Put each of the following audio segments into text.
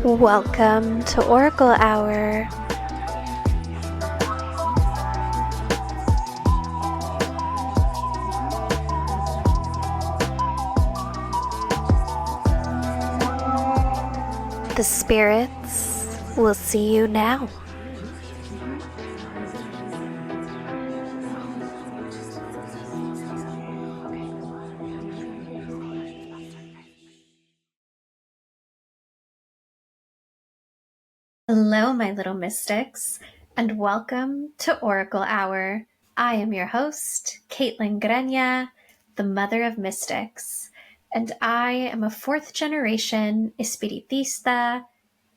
Welcome to Oracle Hour. The spirits will see you now. Hello, my little mystics, and welcome to Oracle Hour. I am your host, Kaitlyn Graña, the mother of mystics, and I am a fourth-generation Espiritista,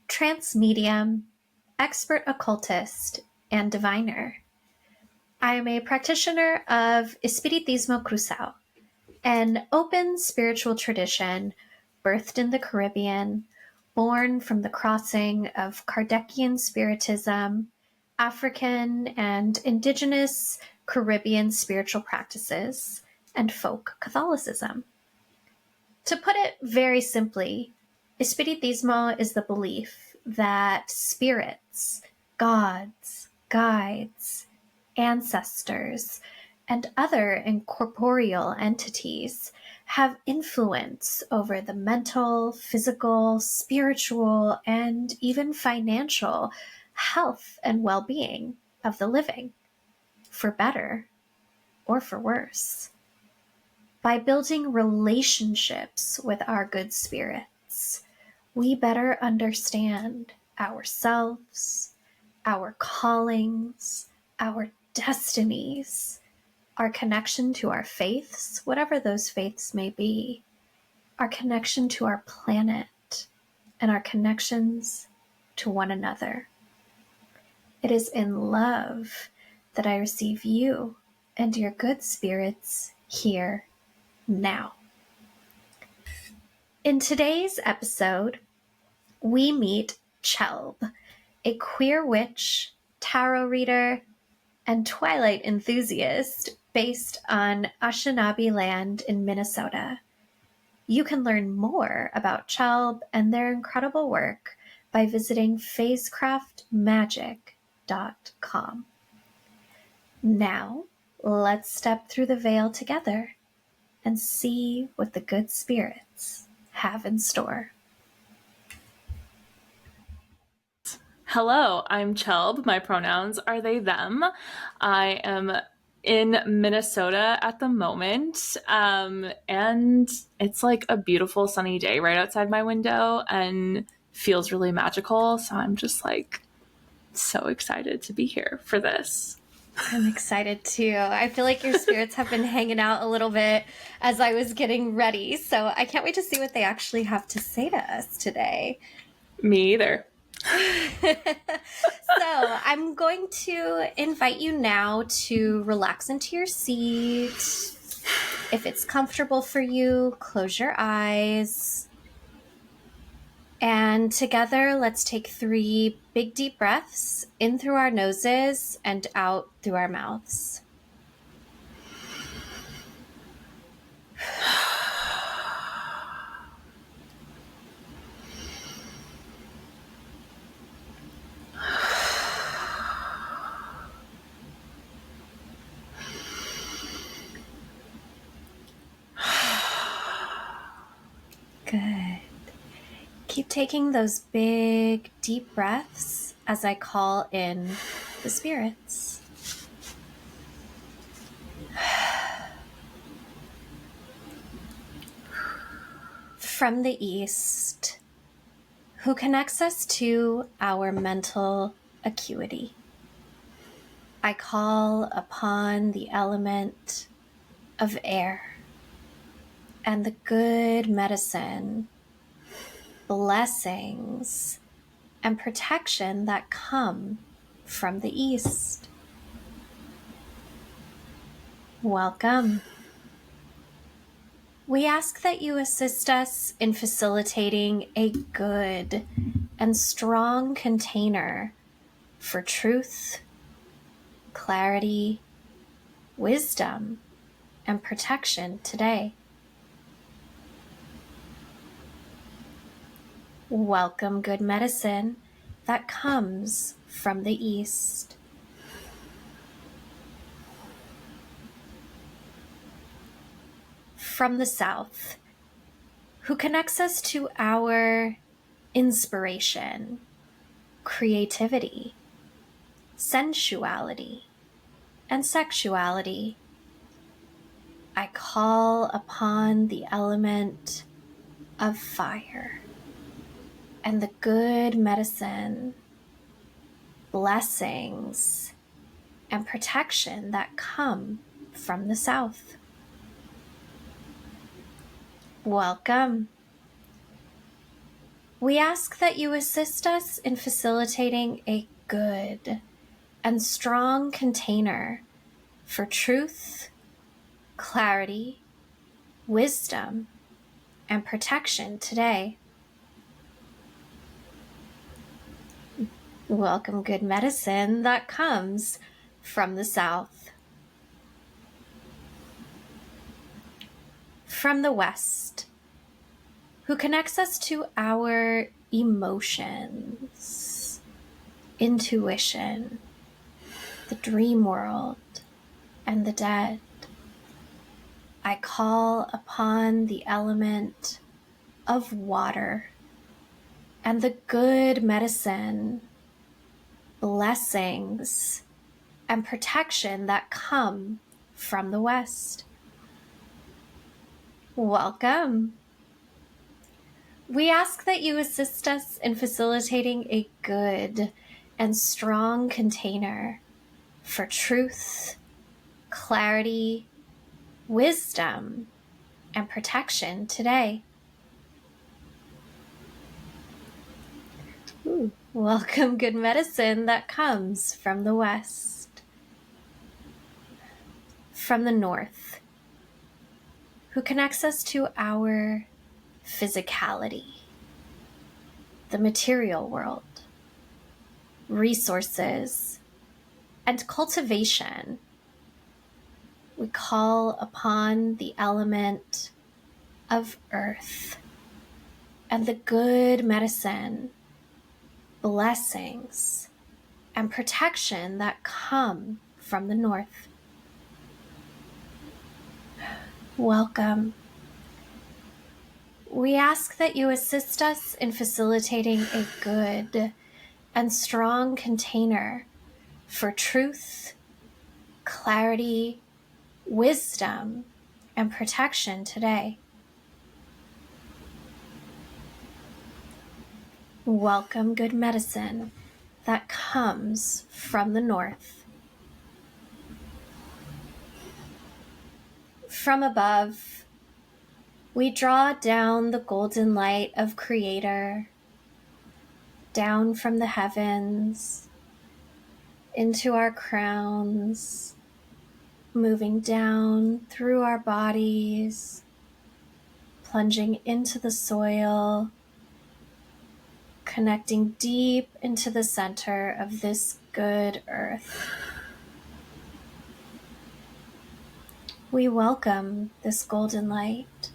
Trance medium, expert occultist, and diviner. I am a practitioner of Espiritismo Cruzado, an open spiritual tradition birthed in the Caribbean, born from the crossing of Kardecian Spiritism, African and indigenous Caribbean spiritual practices, and folk Catholicism. To put it very simply, Espiritismo is the belief that spirits, gods, guides, ancestors, and other incorporeal entities have influence over the mental, physical, spiritual, and even financial health and well-being of the living, for better or for worse. By building relationships with our good spirits, we better understand ourselves, our callings, our destinies, our connection to our faiths, whatever those faiths may be, our connection to our planet, and our connections to one another. It is in love that I receive you and your good spirits here now. In today's episode, we meet Chelb, a queer witch, tarot reader, and Twilight enthusiast based on Anishinaabe land in Minnesota. You can learn more about Chelb and their incredible work by visiting phasecraftmagic.com. Now, let's step through the veil together and see what the good spirits have in store. Hello, I'm Chelb. My pronouns are they, them. I am in Minnesota at the moment, and it's like a beautiful sunny day right outside my window and feels really magical. So I'm just like so excited to be here for this. I'm excited too. I feel like your spirits have been hanging out a little bit as I was getting ready, so I can't wait to see what they actually have to say to us today. Me either. So I'm going to invite you now to relax into your seat. If it's comfortable for you, close your eyes. And together, let's take 3 big deep breaths in through our noses and out through our mouths. Good. Keep taking those big, deep breaths as I call in the spirits. From the east, who connects us to our mental acuity, I call upon the element of air and the good medicine, blessings, and protection that come from the east. Welcome. We ask that you assist us in facilitating a good and strong container for truth, clarity, wisdom, and protection today. Welcome good medicine that comes from the East. From the South, who connects us to our inspiration, creativity, sensuality, and sexuality. I call upon the element of fire and the good medicine, blessings, and protection that come from the South. Welcome. We ask that you assist us in facilitating a good and strong container for truth, clarity, wisdom, and protection today. Welcome good medicine that comes from the South. From the West, who connects us to our emotions, intuition, the dream world, and the dead. I call upon the element of water and the good medicine, blessings, and protection that come from the West. Welcome. We ask that you assist us in facilitating a good and strong container for truth, clarity, wisdom, and protection today. Welcome good medicine that comes from the West. From the North, who connects us to our physicality, the material world, resources, and cultivation. We call upon the element of earth and the good medicine, blessings, and protection that come from the North. Welcome. We ask that you assist us in facilitating a good and strong container for truth, clarity, wisdom, and protection today. Welcome good medicine that comes from the North. From above, we draw down the golden light of Creator, down from the heavens, into our crowns, moving down through our bodies, plunging into the soil, connecting deep into the center of this good earth. We welcome this golden light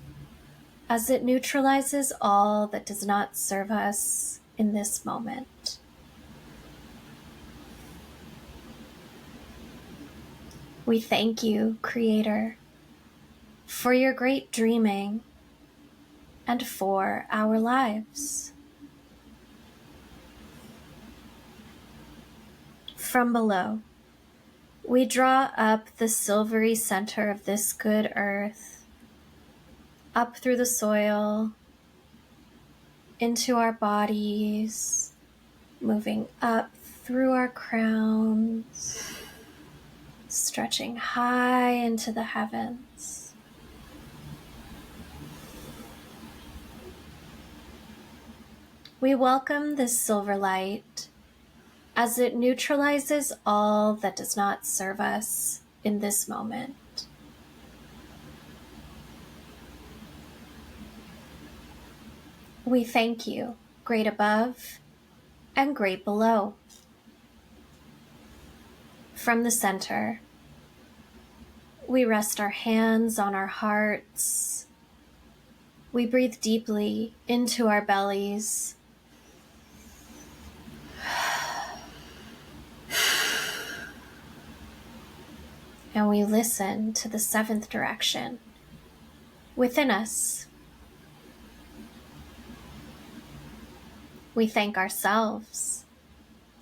as it neutralizes all that does not serve us in this moment. We thank you, Creator, for your great dreaming and for our lives. From below, we draw up the silvery center of this good earth, up through the soil, into our bodies, moving up through our crowns, stretching high into the heavens. We welcome this silver light as it neutralizes all that does not serve us in this moment. We thank you, great above and great below. From the center, we rest our hands on our hearts. We breathe deeply into our bellies. And we listen to the seventh direction within us. We thank ourselves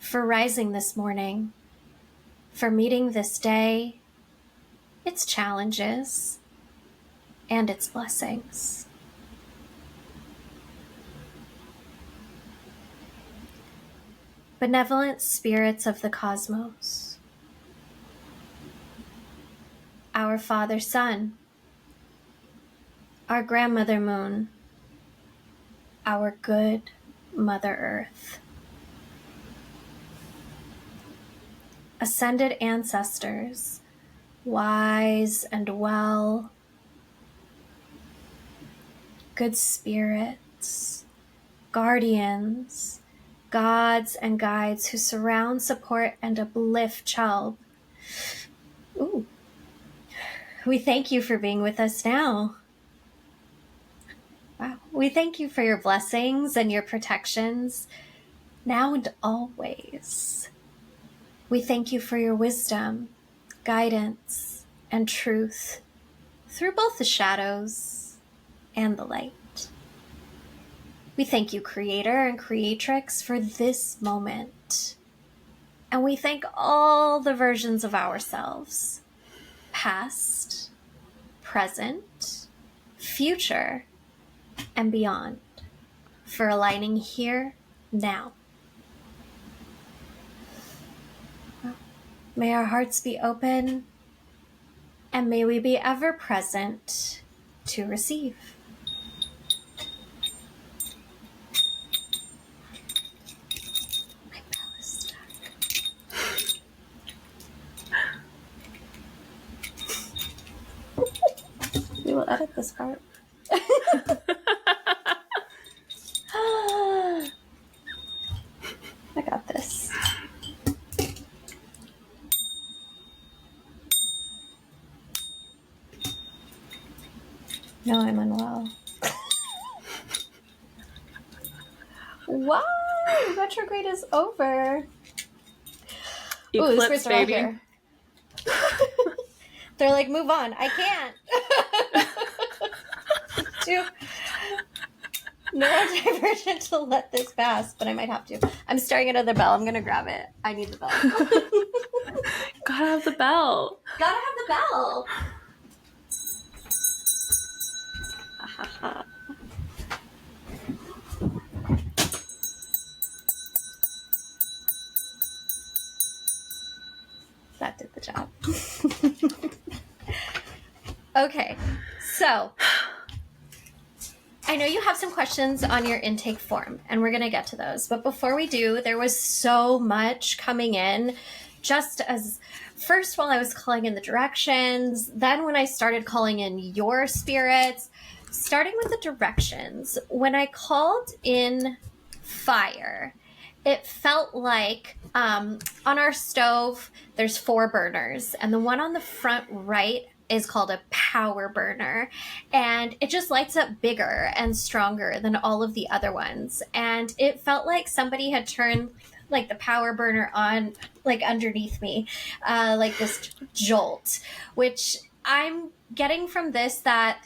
for rising this morning, for meeting this day, its challenges, and its blessings. Benevolent spirits of the cosmos, our Father Sun, our Grandmother Moon, our good Mother Earth, ascended ancestors, wise and well, good spirits, guardians, gods and guides who surround, support, and uplift Chelb. Ooh. We thank you for being with us now. Wow. We thank you for your blessings and your protections now and always. We thank you for your wisdom, guidance, and truth through both the shadows and the light. We thank you, Creator and Creatrix, for this moment. And we thank all the versions of ourselves, past, present, future, and beyond, for aligning here now. May our hearts be open, and may we be ever present to receive. My bell is stuck. We will edit this part. I got this. No, I'm unwell. Why? Retrograde is over. Eclipse, baby. They're like, move on. I can't. Neurodivergent to let this pass, but I might have to. I'm staring at another bell. I'm going to grab it. I need the bell. Gotta have the bell. Gotta have the bell. That did the job. Okay, so I know you have some questions on your intake form, and we're going to get to those. But before we do, there was so much coming in, just as first while I was calling in the directions, then when I started calling in your spirits, starting with the directions. When I called in fire, it felt like on our stove, there's 4 burners, and the one on the front right is called a power burner, and it just lights up bigger and stronger than all of the other ones. And it felt like somebody had turned like the power burner on like underneath me, like this jolt, which I'm getting from this that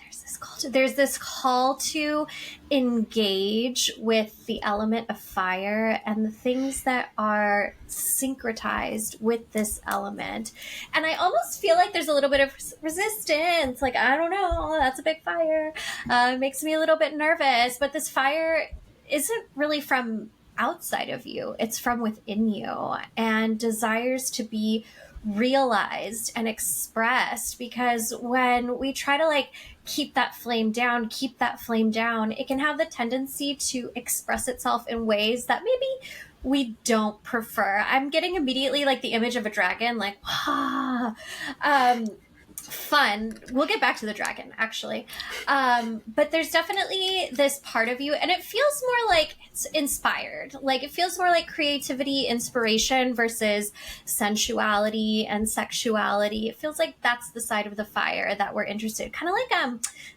there's this call to engage with the element of fire and the things that are syncretized with this element. And I almost feel like there's a little bit of resistance. Like, I don't know, that's a big fire. It makes me a little bit nervous. But this fire isn't really from outside of you. It's from within you and desires to be realized and expressed, because when we try to like keep that flame down, it can have the tendency to express itself in ways that maybe we don't prefer. I'm getting immediately like the image of a dragon, like, fun. We'll get back to the dragon, actually. But there's definitely this part of you, and it feels more like it's inspired. Like, it feels more like creativity, inspiration versus sensuality and sexuality. It feels like that's the side of the fire that we're interested in. Kind of like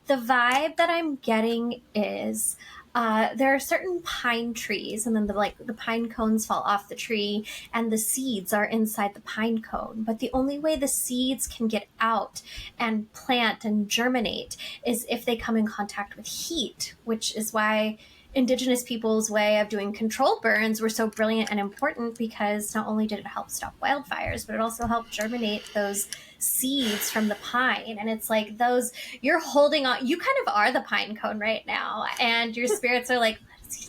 the vibe that I'm getting is there are certain pine trees, and then the pine cones fall off the tree, and the seeds are inside the pine cone. But the only way the seeds can get out and plant and germinate is if they come in contact with heat, which is why Indigenous people's way of doing controlled burns were so brilliant and important, because not only did it help stop wildfires, but it also helped germinate those seeds from the pine. And it's like those, you're holding on, you kind of are the pine cone right now, and your spirits are like,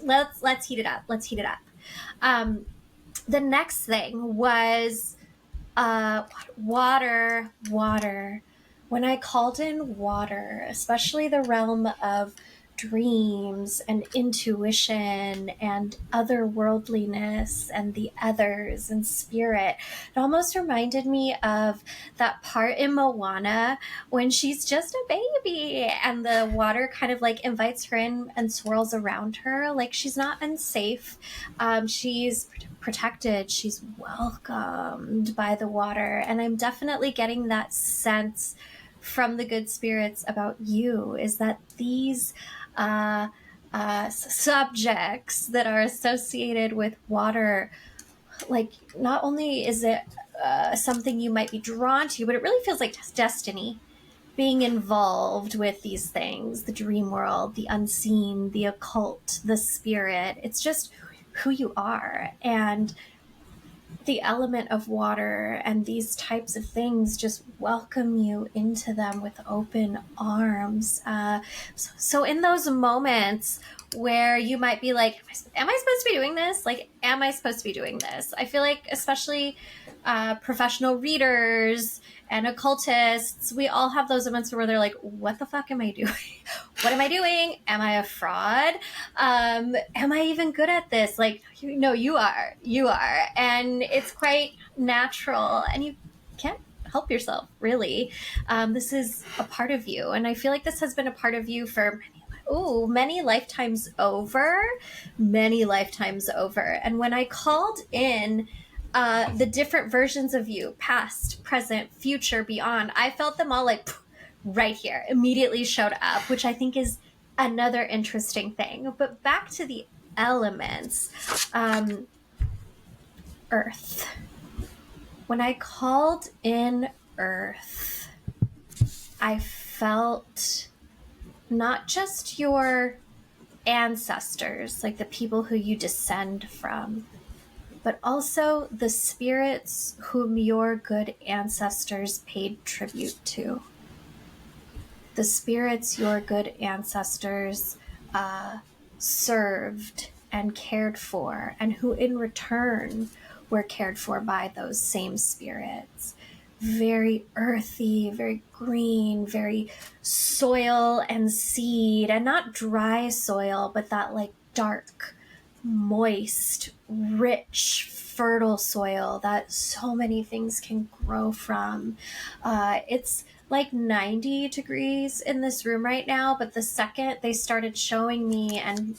let's heat it up. Let's heat it up. The next thing was water. When I called in water, especially the realm of dreams and intuition and otherworldliness and the others and spirit, it almost reminded me of that part in Moana when she's just a baby and the water kind of like invites her in and swirls around her. Like, she's not unsafe. She's protected. She's welcomed by the water. And I'm definitely getting that sense from the good spirits about you, is that these subjects that are associated with water, like, not only is it something you might be drawn to, but it really feels like destiny, being involved with these things, the dream world, the unseen, the occult, the spirit. It's just who you are. And the element of water and these types of things just welcome you into them with open arms. So in those moments where you might be like, am I supposed to be doing this? Like, am I supposed to be doing this? I feel like especially professional readers and occultists, we all have those moments where they're like, what the fuck am I doing? What am I doing? Am I a fraud? Am I even good at this? Like, no, you are. And it's quite natural, and you can't help yourself, really. This is a part of you, and I feel like this has been a part of you for many lifetimes over. And when I called in the different versions of you, past, present, future, beyond, I felt them all like right here, immediately showed up, which I think is another interesting thing. But back to the elements. Earth. When I called in Earth, I felt not just your ancestors, like the people who you descend from, but also the spirits whom your good ancestors paid tribute to. The spirits your good ancestors served and cared for, and who in return were cared for by those same spirits. Very earthy, very green, very soil and seed, and not dry soil, but that like dark, moist, rich, fertile soil that so many things can grow from. It's like 90 degrees in this room right now, but the second they started showing me and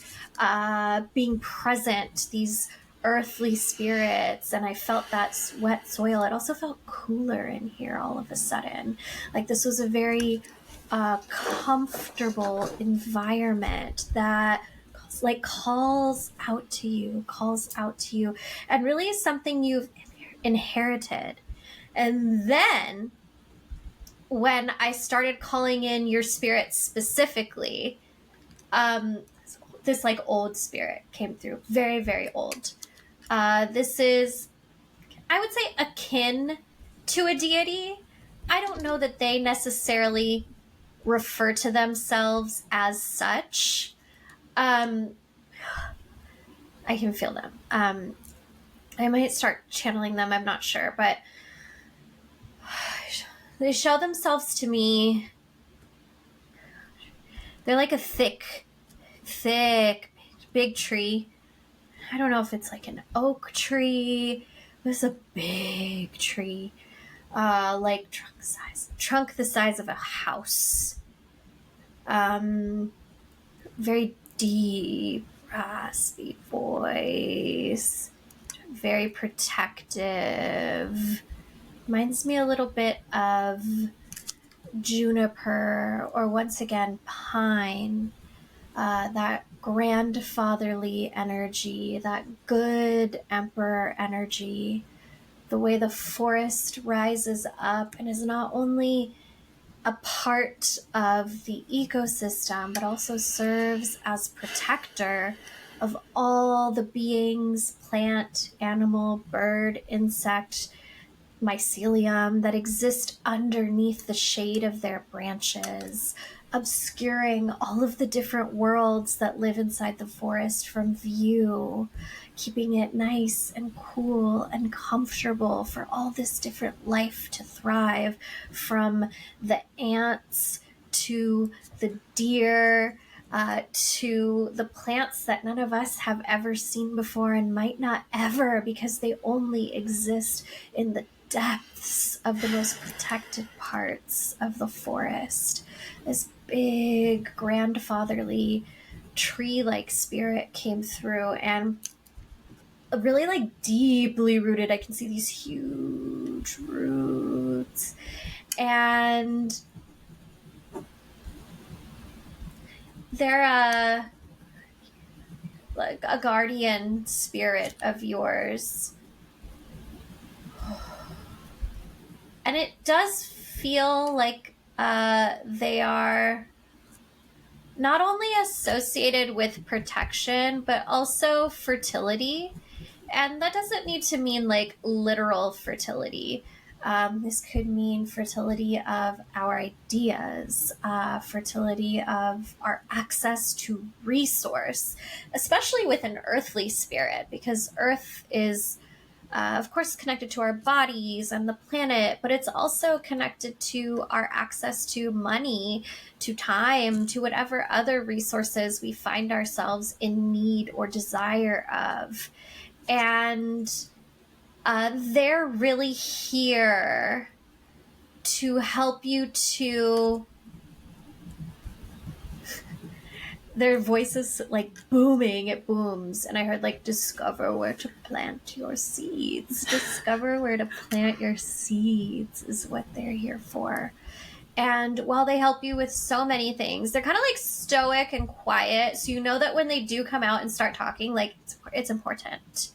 being present, these earthly spirits, and I felt that wet soil, it also felt cooler in here all of a sudden. Like, this was a very comfortable environment that like calls out to you, and really is something you've inherited. And then when I started calling in your spirit specifically, this like old spirit came through, very, very old. This is, I would say, akin to a deity. I don't know that they necessarily refer to themselves as such. I can feel them. I might start channeling them, I'm not sure, but they show themselves to me. They're like a thick, big tree. I don't know if it's like an oak tree. It was a big tree. like trunk the size of a house. Very deep, raspy voice, very protective. Reminds me a little bit of juniper, or once again, pine. That grandfatherly energy, that good emperor energy, the way the forest rises up and is not only a part of the ecosystem, but also serves as protector of all the beings, plant, animal, bird, insect, mycelium that exist underneath the shade of their branches, obscuring all of the different worlds that live inside the forest from view, keeping it nice and cool and comfortable for all this different life to thrive, from the ants to the deer, to the plants that none of us have ever seen before and might not ever, because they only exist in the depths of the most protected parts of the forest. This big grandfatherly tree-like spirit came through, and really like deeply rooted. I can see these huge roots, and they're like a guardian spirit of yours. And it does feel like they are not only associated with protection, but also fertility. And that doesn't need to mean like literal fertility. This could mean fertility of our ideas, fertility of our access to resource, especially with an earthly spirit, because Earth is, of course, connected to our bodies and the planet, but it's also connected to our access to money, to time, to whatever other resources we find ourselves in need or desire of. And they're really here to help you to... Their voices like booming, it booms. And I heard like, discover where to plant your seeds. Discover where to plant your seeds is what they're here for. And while they help you with so many things, they're kind of like stoic and quiet. So you know that when they do come out and start talking, like it's important.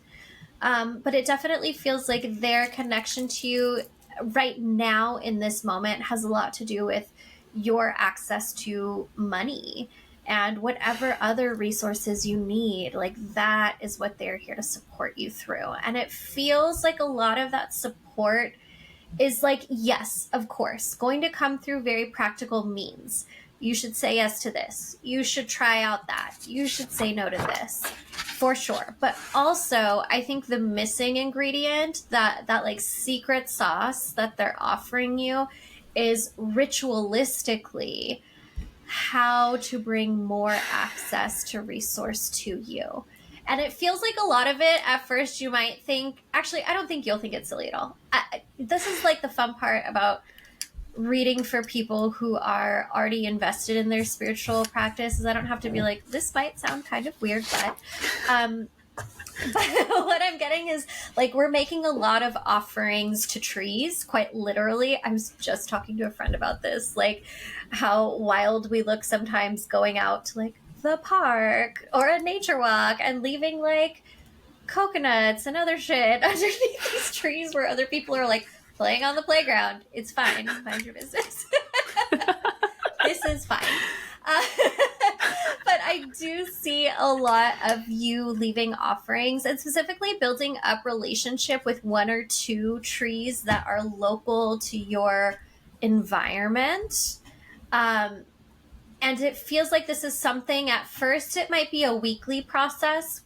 But it definitely feels like their connection to you right now in this moment has a lot to do with your access to money and whatever other resources you need. Like that is what they're here to support you through. And it feels like a lot of that support is like, yes, of course, going to come through very practical means. You should say yes to this. You should try out that. You should say no to this, for sure. But also, I think the missing ingredient, that like secret sauce that they're offering you, is ritualistically how to bring more access to resource to you. And it feels like a lot of it, at first, you might think... Actually, I don't think you'll think it's silly at all. This is like the fun part about reading for people who are already invested in their spiritual practice, is I don't have to be like, this might sound kind of weird, but what I'm getting is like, we're making a lot of offerings to trees, quite literally. I was just talking to a friend about this, like how wild we look sometimes going out to like the park or a nature walk and leaving like coconuts and other shit underneath these trees where other people are like playing on the playground. It's fine. Mind your business. This is fine. But I do see a lot of you leaving offerings and specifically building up relationship with one or two trees that are local to your environment. And it feels like this is something, at first it might be a weekly process,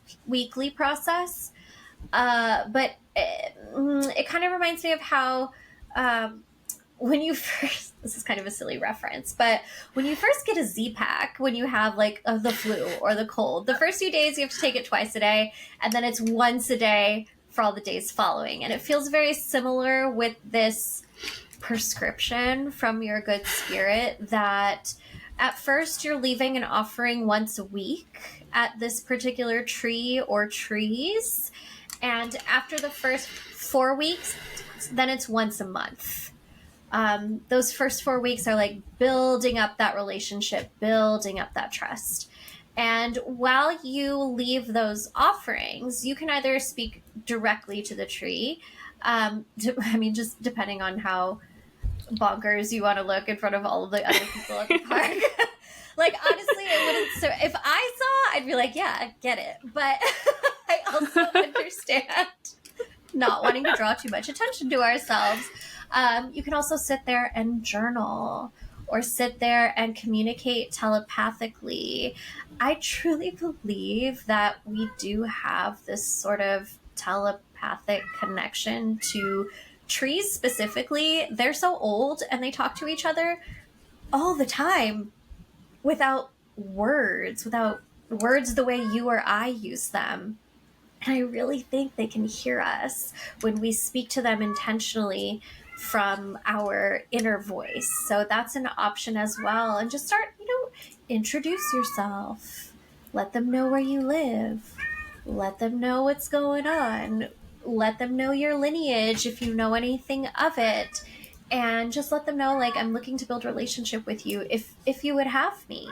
but it kind of reminds me of how when you first, this is kind of a silly reference, but when you first get a Z-Pack, when you have like the flu or the cold, the first few days you have to take it twice a day, and then it's once a day for all the days following. And it feels very similar with this prescription from your good spirit that at first you're leaving an offering once a week at this particular tree or trees. And after the first 4 weeks, then it's once a month. Those first 4 weeks are like building up that relationship, building up that trust. And while you leave those offerings, you can either speak directly to the tree. Just depending on how bonkers you want to look in front of all of the other people at the park. Like, honestly, it wouldn't. So if I saw, I'd be like, yeah, I get it. But I also understand not wanting to draw too much attention to ourselves. You can also sit there and journal or sit there and communicate telepathically. I truly believe that we do have this sort of telepathic connection to trees specifically. They're so old and they talk to each other all the time without words the way you or I use them. And I really think they can hear us when we speak to them intentionally from our inner voice. So that's an option as well. And just start, introduce yourself. Let them know where you live. Let them know what's going on. Let them know your lineage if you know anything of it. And just let them know, like, I'm looking to build a relationship with you if you would have me.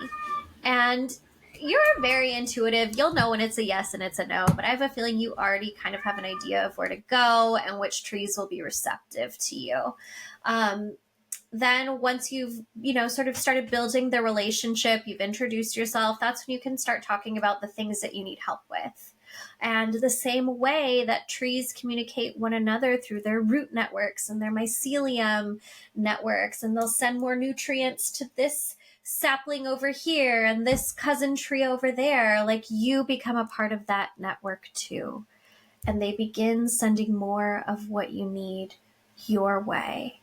And you're very intuitive. You'll know when it's a yes and it's a no, but I have a feeling you already kind of have an idea of where to go and which trees will be receptive to you. Then once you've, sort of started building the relationship, you've introduced yourself, that's when you can start talking about the things that you need help with. And the same way that trees communicate one another through their root networks and their mycelium networks, and they'll send more nutrients to this sapling over here and this cousin tree over there, like, you become a part of that network too. And they begin sending more of what you need your way.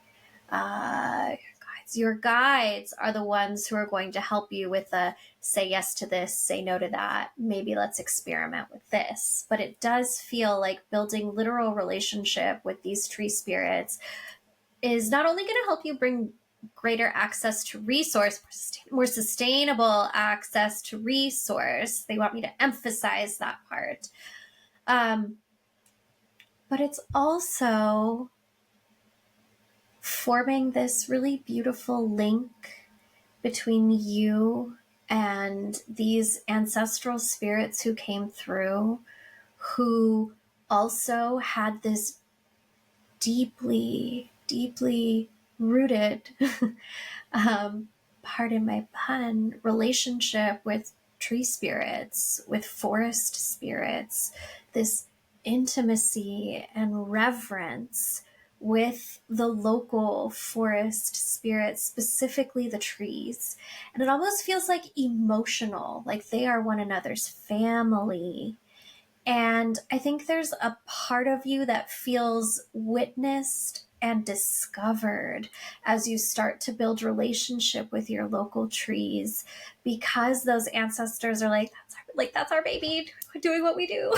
Your guides are the ones who are going to help you with the say yes to this, say no to that, maybe let's experiment with this. But it does feel like building literal relationship with these tree spirits is not only going to help you bring greater access to resource, more sustainable access to resource. They want me to emphasize that part. But it's also forming this really beautiful link between you and these ancestral spirits who came through, who also had this deeply, deeply rooted, pardon my pun, relationship with tree spirits, with forest spirits, this intimacy and reverence with the local forest spirits, specifically the trees. And it almost feels like emotional, like they are one another's family. And I think there's a part of you that feels witnessed and discovered as you start to build relationship with your local trees, because those ancestors are like, that's our baby doing what we do.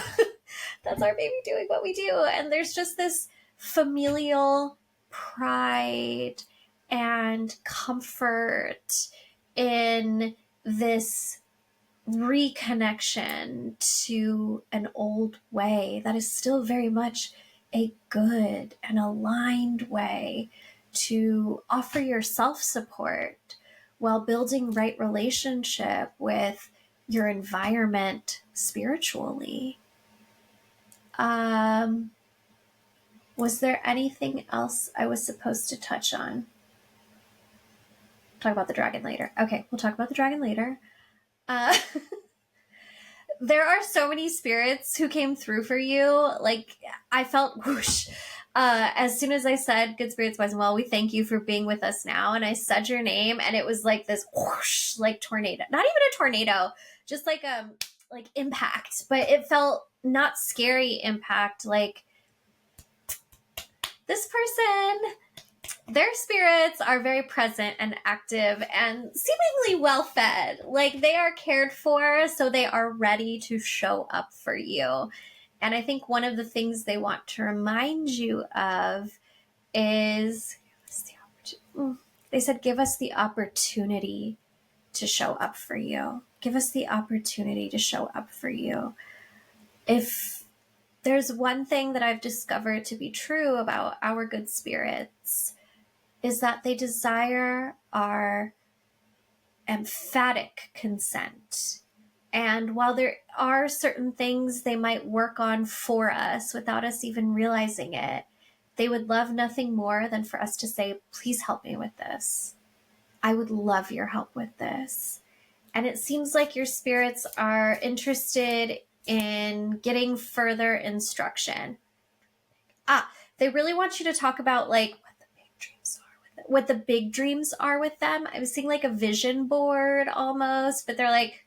That's our baby doing what we do. And there's just this familial pride and comfort in this reconnection to an old way that is still very much a good and aligned way to offer yourself support while building right relationship with your environment spiritually. Was there anything else I was supposed to touch on? Talk about the dragon later. Okay, we'll talk about the dragon later. There are so many spirits who came through for you. Like, I felt whoosh. As soon as I said, good spirits, wise and well, we thank you for being with us now. And I said your name, and it was like this whoosh, like tornado. Not even a tornado, just like impact. But it felt not scary impact. Like, this person, their spirits are very present and active and seemingly well fed. Like, they are cared for, so they are ready to show up for you. And I think one of the things they want to remind you of is, They said, give us the opportunity to show up for you. Give us the opportunity to show up for you. If there's one thing that I've discovered to be true about our good spirits, is that they desire our emphatic consent. And while there are certain things they might work on for us without us even realizing it, they would love nothing more than for us to say, please help me with this. I would love your help with this. And it seems like your spirits are interested in getting further instruction. They really want you to talk about like what the big dreams are with them. I was seeing like a vision board almost, but they're like,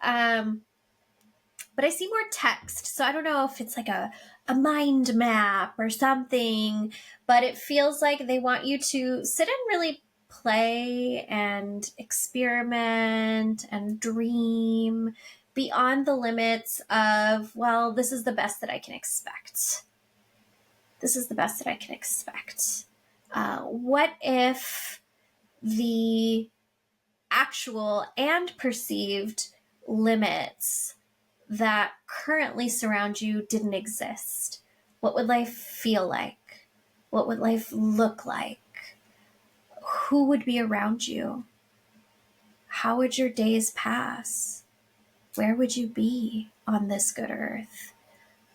but I see more text. So I don't know if it's like a mind map or something, but it feels like they want you to sit and really play and experiment and dream beyond the limits of, well, this is the best that I can expect. This is the best that I can expect. What if the actual and perceived limits that currently surround you didn't exist? What would life feel like? What would life look like? Who would be around you? How would your days pass? Where would you be on this good earth?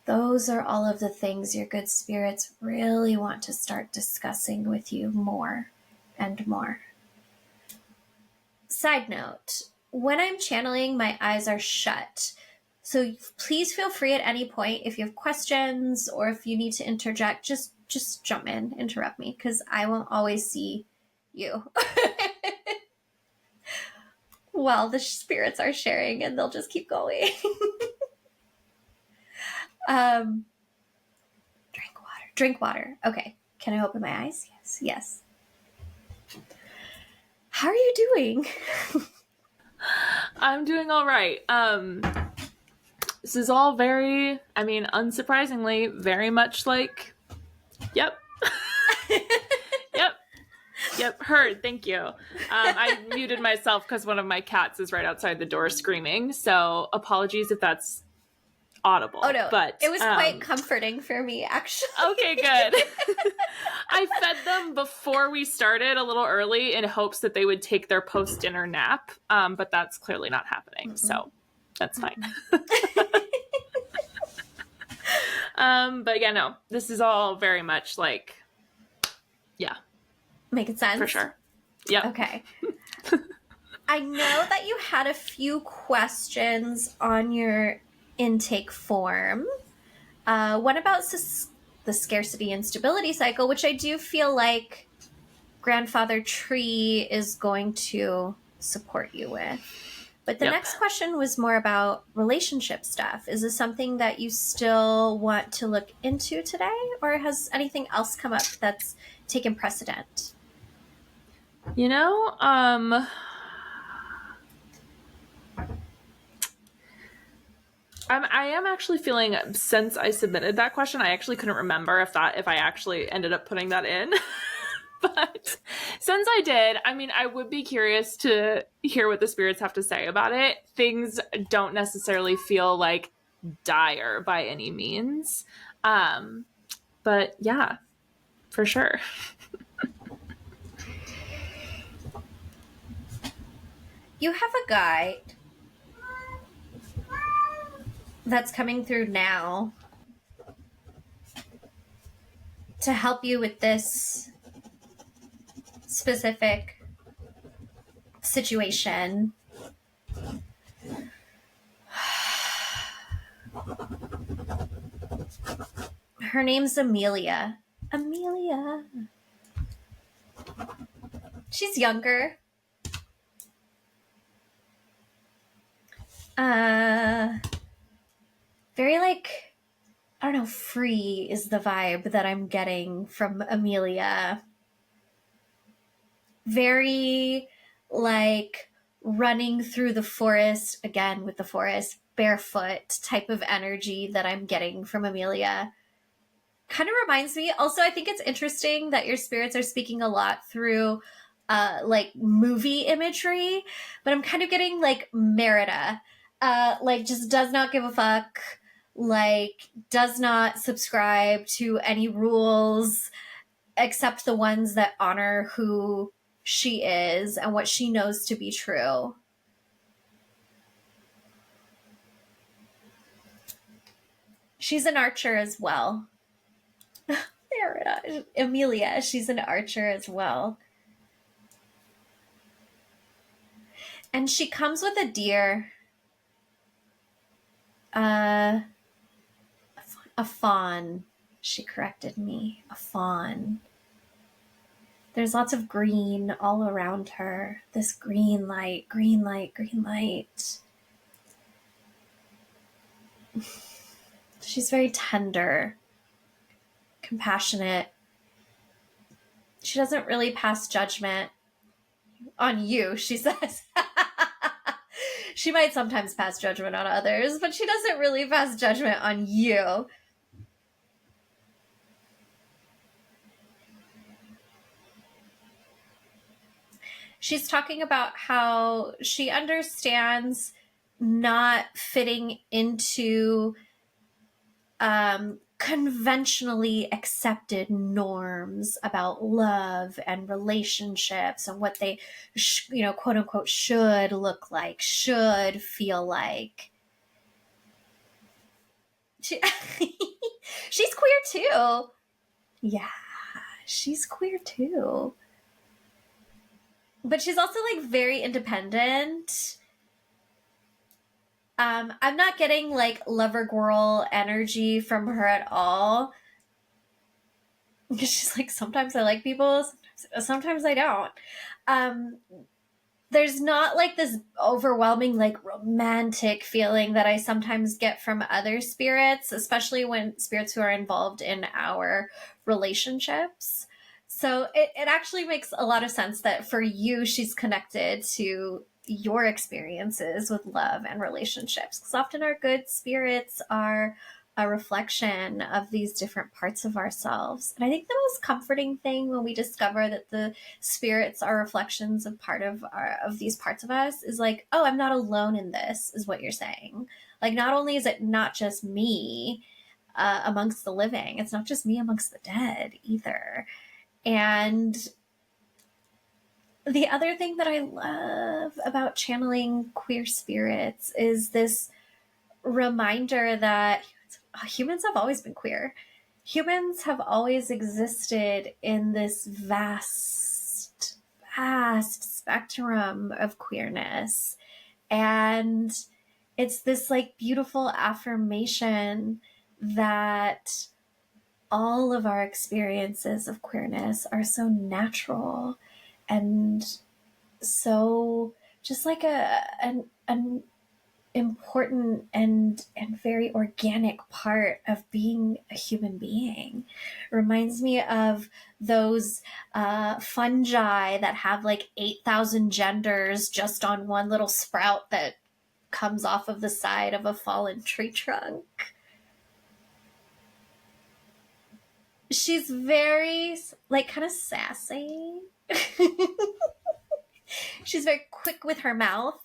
Those are all of the things your good spirits really want to start discussing with you more and more. Side note, when I'm channeling, my eyes are shut. So please feel free at any point if you have questions or if you need to interject, just jump in, interrupt me, because I won't always see you. Well, the spirits are sharing and they'll just keep going. Drink water. Okay. Can I open my eyes? Yes. How are you doing? I'm doing all right. This is all very, unsurprisingly, very much like, yep. Yep, heard. Thank you. I muted myself because one of my cats is right outside the door screaming. So apologies if that's audible. Oh no, but it was quite comforting for me, actually. Okay, good. I fed them before we started a little early in hopes that they would take their post-dinner nap, but that's clearly not happening. Mm-hmm. So that's fine. But yeah, no, this is all very much like, yeah. Making sense? For sure. Yep. Okay. I know that you had a few questions on your intake form. What about the scarcity and stability cycle, which I do feel like Grandfather Tree is going to support you with. But the next question was more about relationship stuff. Is this something that you still want to look into today, or has anything else come up that's taken precedent? You know, I am actually feeling, since I submitted that question, I actually couldn't remember if I actually ended up putting that in. But since I did, I would be curious to hear what the spirits have to say about it. Things don't necessarily feel like dire by any means. But yeah, for sure. You have a guide that's coming through now to help you with this specific situation. Her name's Amelia. She's younger. Very like, I don't know, free is the vibe that I'm getting from Amelia. Very like running through the forest, again with the forest, barefoot type of energy that I'm getting from Amelia. Kind of reminds me, also I think it's interesting that your spirits are speaking a lot through like movie imagery, but I'm kind of getting like Merida, like just does not give a fuck, like does not subscribe to any rules except the ones that honor who she is and what she knows to be true. She's an archer as well. Merida, Amelia, she's an archer as well. And she comes with a deer. A fawn. She corrected me. A fawn. There's lots of green all around her. This green light, green light, green light. She's very tender, compassionate. She doesn't really pass judgment on you, she says. She might sometimes pass judgment on others, but she doesn't really pass judgment on you. She's talking about how she understands not fitting into conventionally accepted norms about love and relationships and what they, quote unquote, should look like, should feel like. She's queer too. Yeah, she's queer too. But she's also like very independent. I'm not getting like lover girl energy from her at all. Because she's like, sometimes I like people, sometimes I don't. There's not like this overwhelming like romantic feeling that I sometimes get from other spirits, especially when spirits who are involved in our relationships. So it actually makes a lot of sense that for you, she's connected to your experiences with love and relationships. Because often our good spirits are a reflection of these different parts of ourselves. And I think the most comforting thing when we discover that the spirits are reflections of of these parts of us is like, oh, I'm not alone in this, is what you're saying. Like, not only is it not just me amongst the living, it's not just me amongst the dead either. And the other thing that I love about channeling queer spirits is this reminder that humans have always been queer. Humans have always existed in this vast spectrum of queerness. And it's this like beautiful affirmation that all of our experiences of queerness are so natural and so just like an important and very organic part of being a human being. It reminds me of those fungi that have like 8,000 genders just on one little sprout that comes off of the side of a fallen tree trunk. She's very like kind of sassy. She's very quick with her mouth.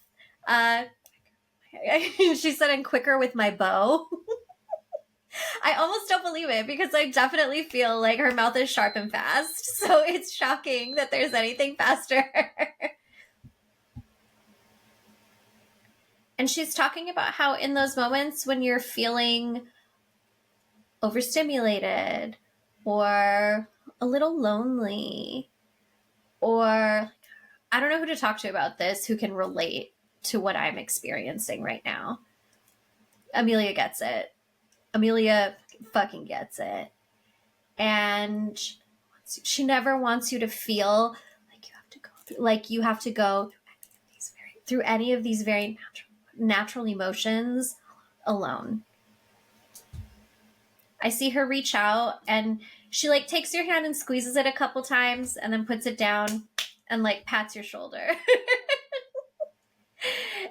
She said I'm quicker with my bow. I almost don't believe it because I definitely feel like her mouth is sharp and fast. So it's shocking that there's anything faster. And she's talking about how in those moments when you're feeling overstimulated or a little lonely, or I don't know who to talk to about this, who can relate to what I'm experiencing right now. Amelia gets it. Amelia fucking gets it. And she never wants you to feel like you have to go through any of these very natural emotions alone. I see her reach out and she like takes your hand and squeezes it a couple times and then puts it down and like pats your shoulder.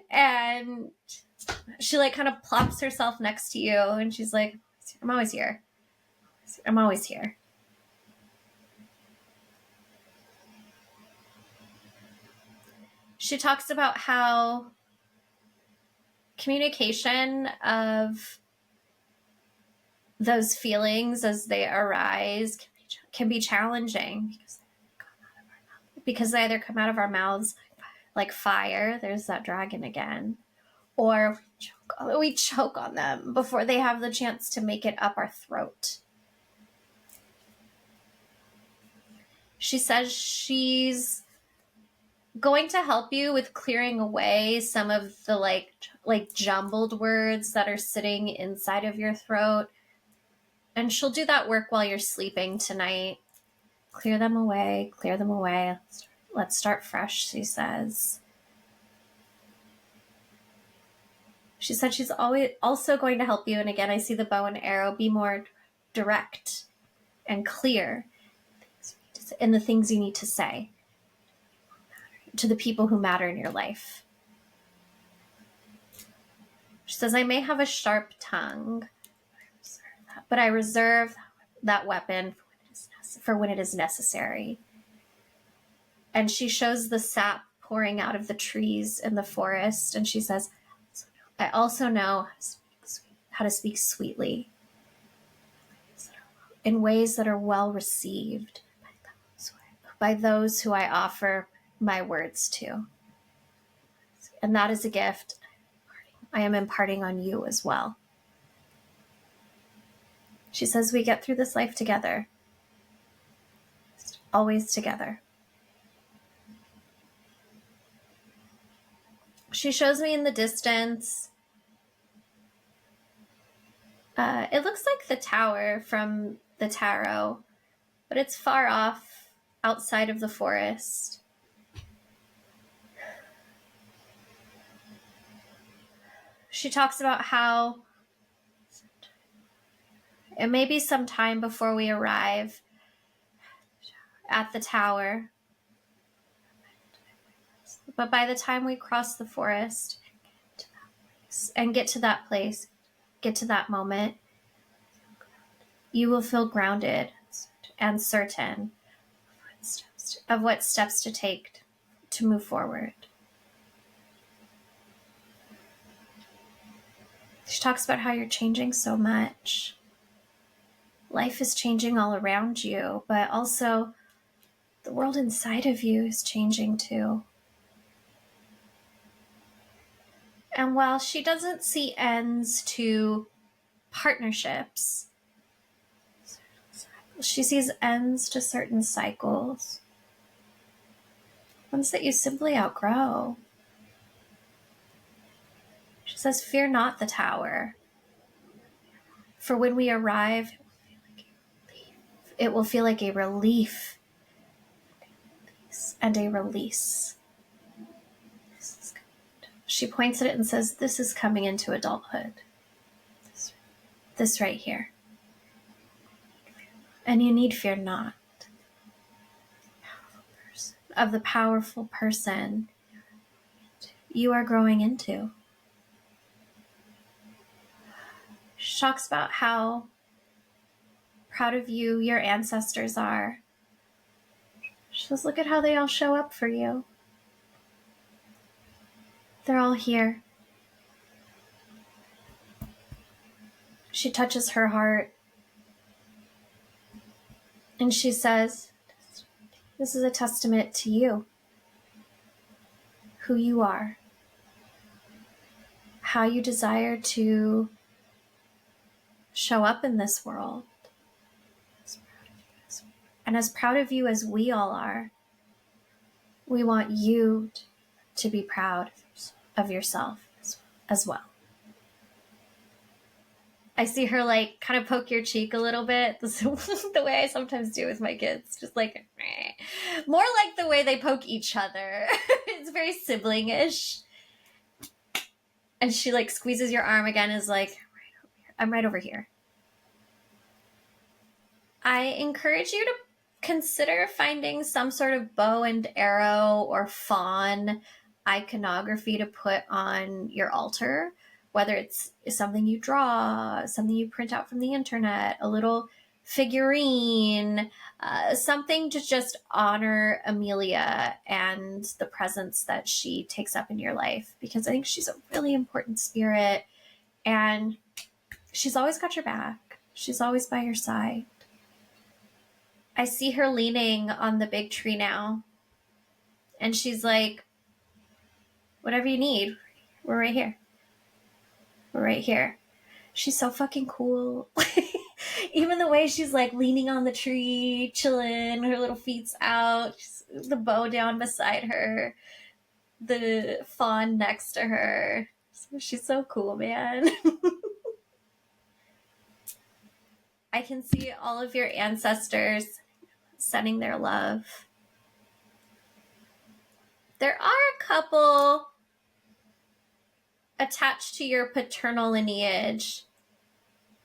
And she like kind of plops herself next to you and she's like, I'm always here. I'm always here. She talks about how communication of those feelings as they arise can be challenging because they either come out of our mouths like fire, there's that dragon again, or we choke on them before they have the chance to make it up our throat. She says she's going to help you with clearing away some of the like jumbled words that are sitting inside of your throat. And she'll do that work while you're sleeping tonight. Clear them away, clear them away. Let's start fresh, she says. She said she's always also going to help you. And again, I see the bow and arrow, be more direct and clear in the things you need to say to the people who matter in your life. She says, I may have a sharp tongue, but I reserve that weapon for when it is necessary. And she shows the sap pouring out of the trees in the forest. And she says, I also know how to speak sweetly in ways that are well received by those who I offer my words to. And that is a gift I am imparting on you as well. She says we get through this life together. Always together. She shows me in the distance. It looks like the tower from the tarot, but it's far off outside of the forest. She talks about how it may be some time before we arrive at the tower, but by the time we cross the forest and get to that place, get to that moment, you will feel grounded and certain of what steps to take to move forward. She talks about how you're changing so much. Life is changing all around you, but also the world inside of you is changing too. And while she doesn't see ends to partnerships, she sees ends to certain cycles, ones that you simply outgrow. She says, fear not the tower, for when we arrive, it will feel like a relief and a release. She points at it and says, this is coming into adulthood. This right here. And you need fear not of the powerful person you are growing into. She talks about how proud of you your ancestors are. She says, look at how they all show up for you. They're all here. She touches her heart and she says, this is a testament to you, who you are, how you desire to show up in this world. And as proud of you as we all are, we want you to be proud of yourself as well. I see her like kind of poke your cheek a little bit, the way I sometimes do with my kids, just like, more like the way they poke each other. It's very sibling-ish. And she like squeezes your arm again, is like, I'm right over here. I encourage you to consider finding some sort of bow and arrow or fawn iconography to put on your altar, whether it's something you draw, something you print out from the internet, a little figurine, something to just honor Amelia and the presence that she takes up in your life, because I think she's a really important spirit and she's always got your back. She's always by your side. I see her leaning on the big tree now, and she's like, whatever you need, we're right here. We're right here. She's so fucking cool. Even the way she's like leaning on the tree, chilling, her little feet's out, the bow down beside her, the fawn next to her. She's so cool, man. I can see all of your ancestors sending their love. There are a couple attached to your paternal lineage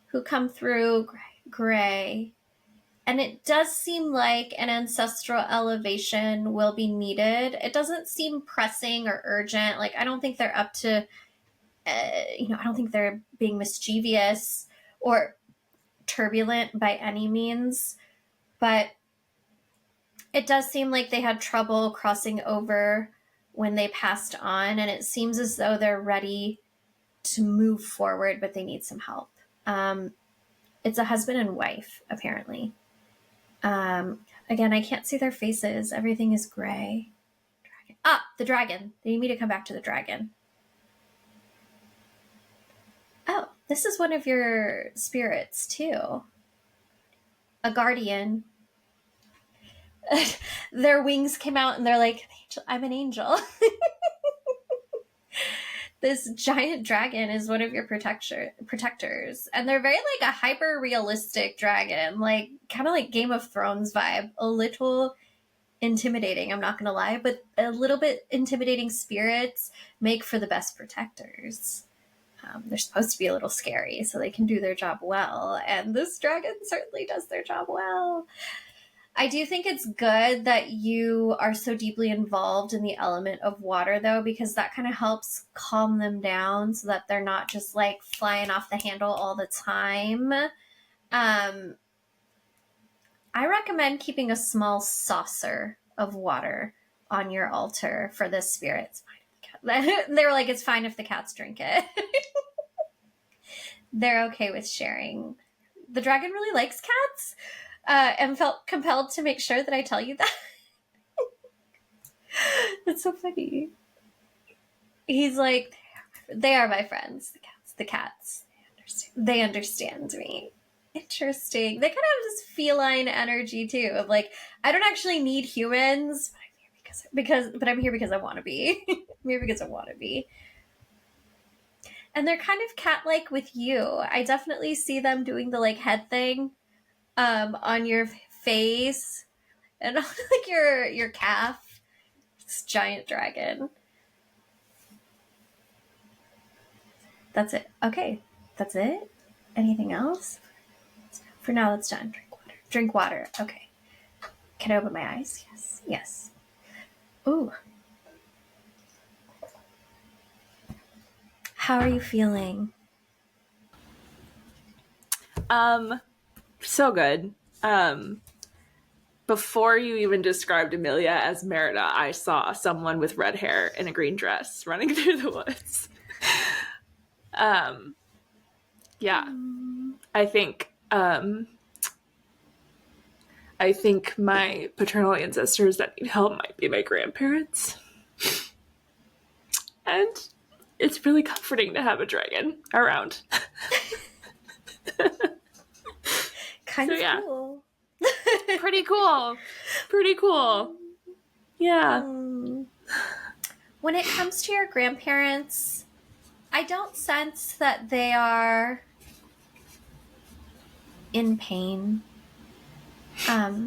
who come through gray. And it does seem like an ancestral elevation will be needed. It doesn't seem pressing or urgent. Like, I don't think they're up to, I don't think they're being mischievous or turbulent by any means. But it does seem like they had trouble crossing over when they passed on. And it seems as though they're ready to move forward, but they need some help. It's a husband and wife, apparently. Again, I can't see their faces. Everything is gray. The dragon. They need me to come back to the dragon. Oh, this is one of your spirits, too. A guardian. Their wings came out and they're like, I'm an angel. This giant dragon is one of your protectors. And they're very like a hyper realistic dragon, like kind of like Game of Thrones vibe, a little intimidating, I'm not going to lie, but a little bit intimidating spirits make for the best protectors. They're supposed to be a little scary so they can do their job well. And this dragon certainly does their job well. I do think it's good that you are so deeply involved in the element of water, though, because that kind of helps calm them down so that they're not just like flying off the handle all the time. I recommend keeping a small saucer of water on your altar for this spirit. It's fine if they were like, it's fine if the cats drink it. They're okay with sharing. The dragon really likes cats. And felt compelled to make sure that I tell you that. That's so funny. He's like, they are my friends, the cats. They understand me. Interesting. They kind of have this feline energy too, of like, I don't actually need humans, but I'm here because I want to be. I'm here because I want to be. And they're kind of cat-like with you. I definitely see them doing the like head thing. On your face and on like your calf. This giant dragon. That's it. Okay, that's it. Anything else? For now, that's done. Drink water. Okay. Can I open my eyes? Yes. Ooh. How are you feeling? So good. Before you even described Amelia as Merida, I saw someone with red hair in a green dress running through the woods. Yeah. I think my paternal ancestors that need help might be my grandparents. And it's really comforting to have a dragon around. Kind of cool. Pretty cool. Yeah. When it comes to your grandparents, I don't sense that they are in pain. I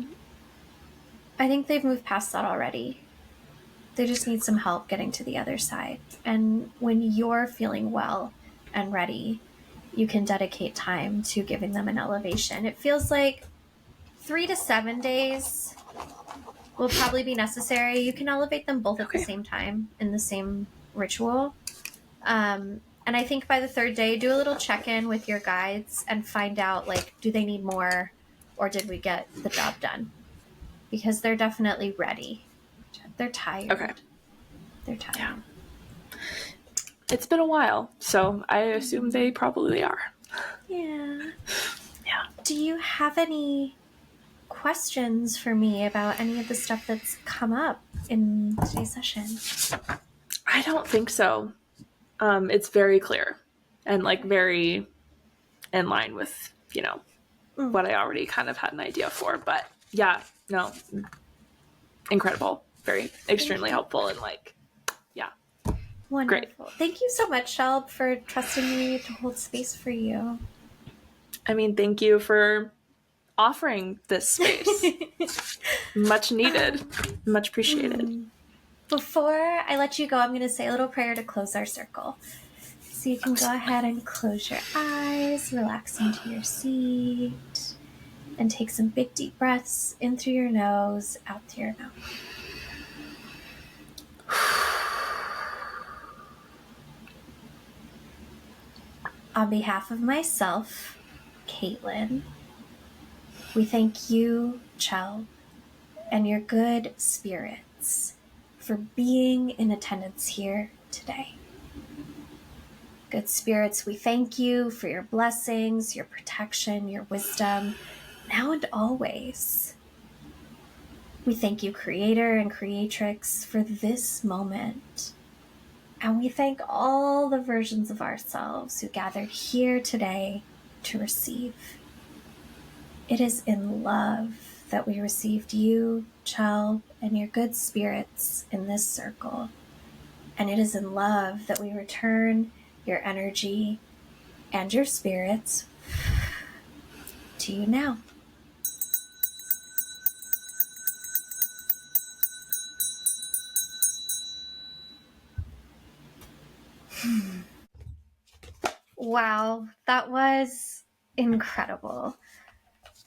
think they've moved past that already. They just need some help getting to the other side. And when you're feeling well and ready, you can dedicate time to giving them an elevation. It feels like 3 to 7 days will probably be necessary. You can elevate them both at the same time in the same ritual. And I think by the 3rd day, do a little check-in with your guides and find out, like, do they need more or did we get the job done? Because they're definitely ready. They're tired. Okay. They're tired. Yeah. It's been a while, so I assume they probably are. Yeah. Yeah. Do you have any questions for me about any of the stuff that's come up in today's session? I don't think so. It's very clear and like very in line with, you know, what I already kind of had an idea for. But yeah, no, incredible. Very, extremely helpful and like, yeah. Wonderful. Great. Thank you so much, Chelb, for trusting me to hold space for you. I mean, thank you for offering this space. Much needed. Much appreciated. Before I let you go, I'm going to say a little prayer to close our circle. So you can go ahead and close your eyes, relax into your seat, and take some big deep breaths in through your nose, out through your mouth. On behalf of myself, Kaitlyn, we thank you, Chelb, and your good spirits for being in attendance here today. Good spirits, we thank you for your blessings, your protection, your wisdom, now and always. We thank you, Creator and Creatrix, for this moment. And we thank all the versions of ourselves who gathered here today to receive. It is in love that we received you, Chelb, and your good spirits in this circle. And it is in love that we return your energy and your spirits to you now. Wow, that was incredible.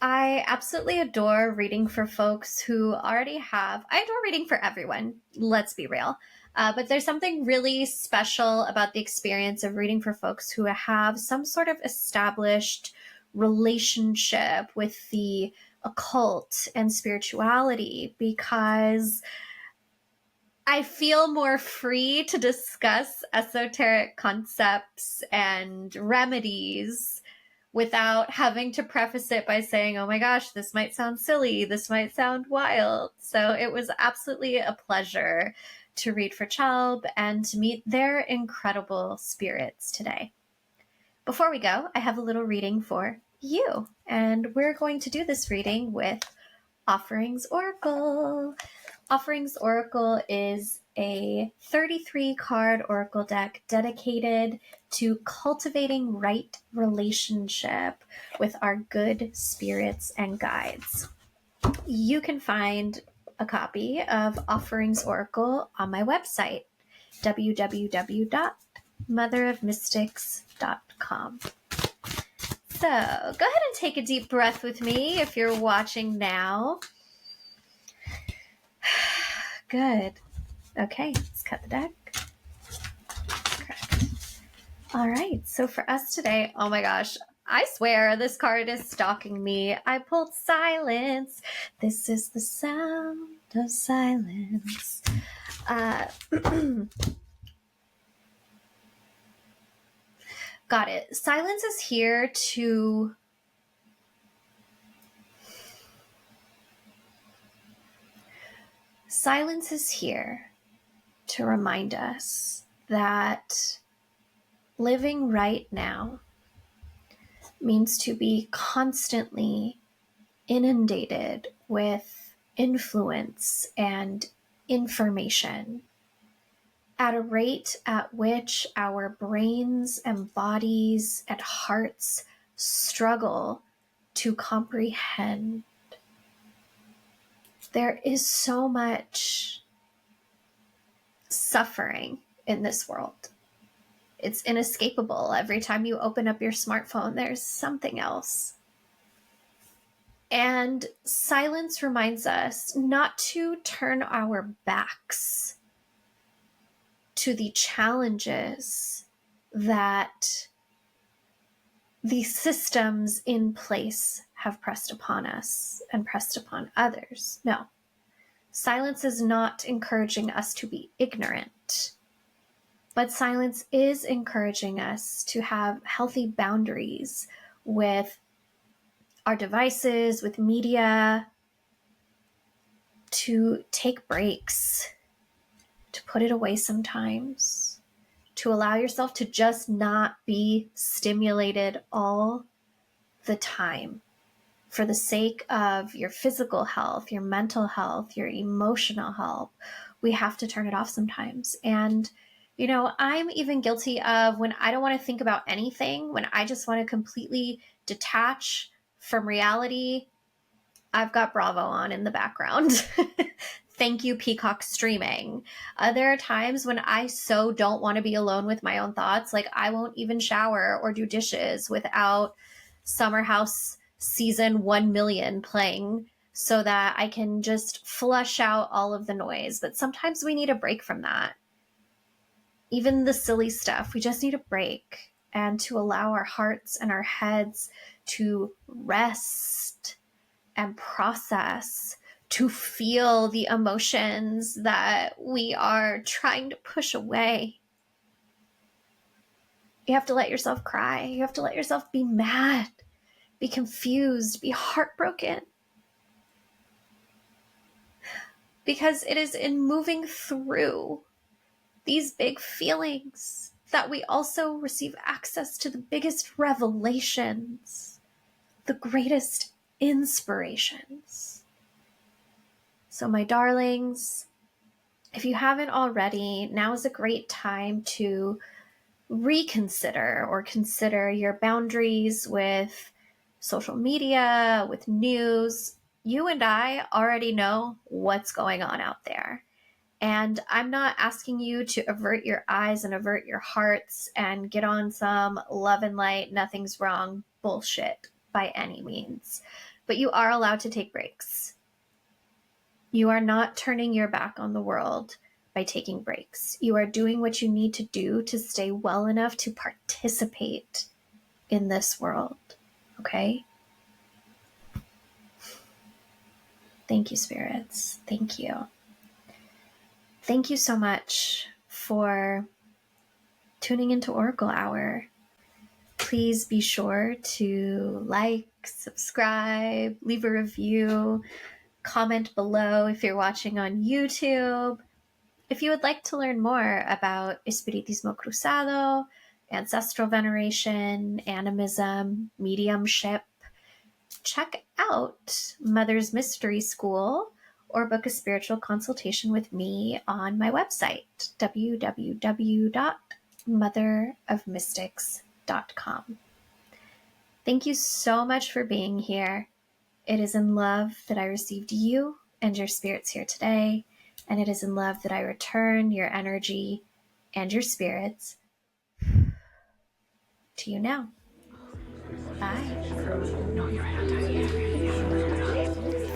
I absolutely adore reading for folks who already have, I adore reading for everyone, let's be real. But there's something really special about the experience of reading for folks who have some sort of established relationship with the occult and spirituality, because I feel more free to discuss esoteric concepts and remedies without having to preface it by saying, oh my gosh, this might sound silly, this might sound wild. So it was absolutely a pleasure to read for Chelb and to meet their incredible spirits today. Before we go, I have a little reading for you, and we're going to do this reading with Offerings Oracle. Offerings Oracle is a 33-card oracle deck dedicated to cultivating right relationship with our good spirits and guides. You can find a copy of Offerings Oracle on my website, www.motherofmystics.com. So go ahead and take a deep breath with me if you're watching now. Good. Okay, let's cut the deck. Correct. All right, so for us today, oh my gosh, I swear this card is stalking me. I pulled Silence. This is the sound of silence. Got it. Silence is here to remind us that living right now means to be constantly inundated with influence and information at a rate at which our brains and bodies and hearts struggle to comprehend. There is so much suffering in this world. It's inescapable. Every time you open up your smartphone, there's something else. And silence reminds us not to turn our backs to the challenges that the systems in place have pressed upon us and pressed upon others. No. Silence is not encouraging us to be ignorant, but silence is encouraging us to have healthy boundaries with our devices, with media, to take breaks, to put it away sometimes, to allow yourself to just not be stimulated all the time. For the sake of your physical health, your mental health, your emotional health, we have to turn it off sometimes. And, I'm even guilty of when I don't want to think about anything, when I just want to completely detach from reality. I've got Bravo on in the background. Thank you, Peacock streaming. There are times when I so don't want to be alone with my own thoughts. Like I won't even shower or do dishes without Summer House season 1 million playing so that I can just flush out all of the noise. But sometimes we need a break from that. Even the silly stuff, we just need a break and to allow our hearts and our heads to rest and process, to feel the emotions that we are trying to push away. You have to let yourself cry. You have to let yourself be mad, be confused, be heartbroken. Because it is in moving through these big feelings that we also receive access to the biggest revelations, the greatest inspirations. So my darlings, if you haven't already, now is a great time to reconsider or consider your boundaries with social media, with news. You and I already know what's going on out there. And I'm not asking you to avert your eyes and avert your hearts and get on some love and light, nothing's wrong bullshit by any means. But you are allowed to take breaks. You are not turning your back on the world by taking breaks. You are doing what you need to do to stay well enough to participate in this world. Okay? Thank you, spirits. Thank you. Thank you so much for tuning into Oracle Hour. Please be sure to like, subscribe, leave a review, comment below if you're watching on YouTube. If you would like to learn more about Espiritismo Cruzado, ancestral veneration, animism, mediumship, check out Mother's Mystery School or book a spiritual consultation with me on my website, www.motherofmystics.com. Thank you so much for being here. It is in love that I received you and your spirits here today, and it is in love that I return your energy and your spirits to you now. Bye.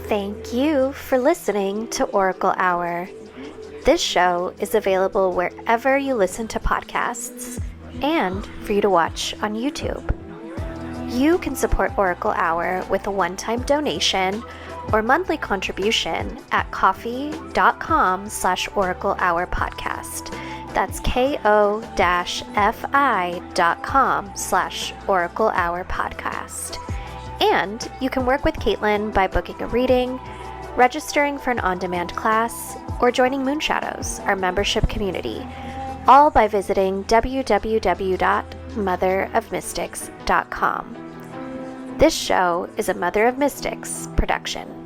Thank you for listening to Oracle Hour. This show is available wherever you listen to podcasts and for you to watch on YouTube. You can support Oracle Hour with a one-time donation or monthly contribution at ko-fi.com/Oracle Hour Podcast. That's ko-fi.com/Oracle Hour Podcast. And you can work with Kaitlyn by booking a reading, registering for an on-demand class, or joining Moonshadows, our membership community, all by visiting www.motherofmystics.com. This show is a Mother of Mystics production.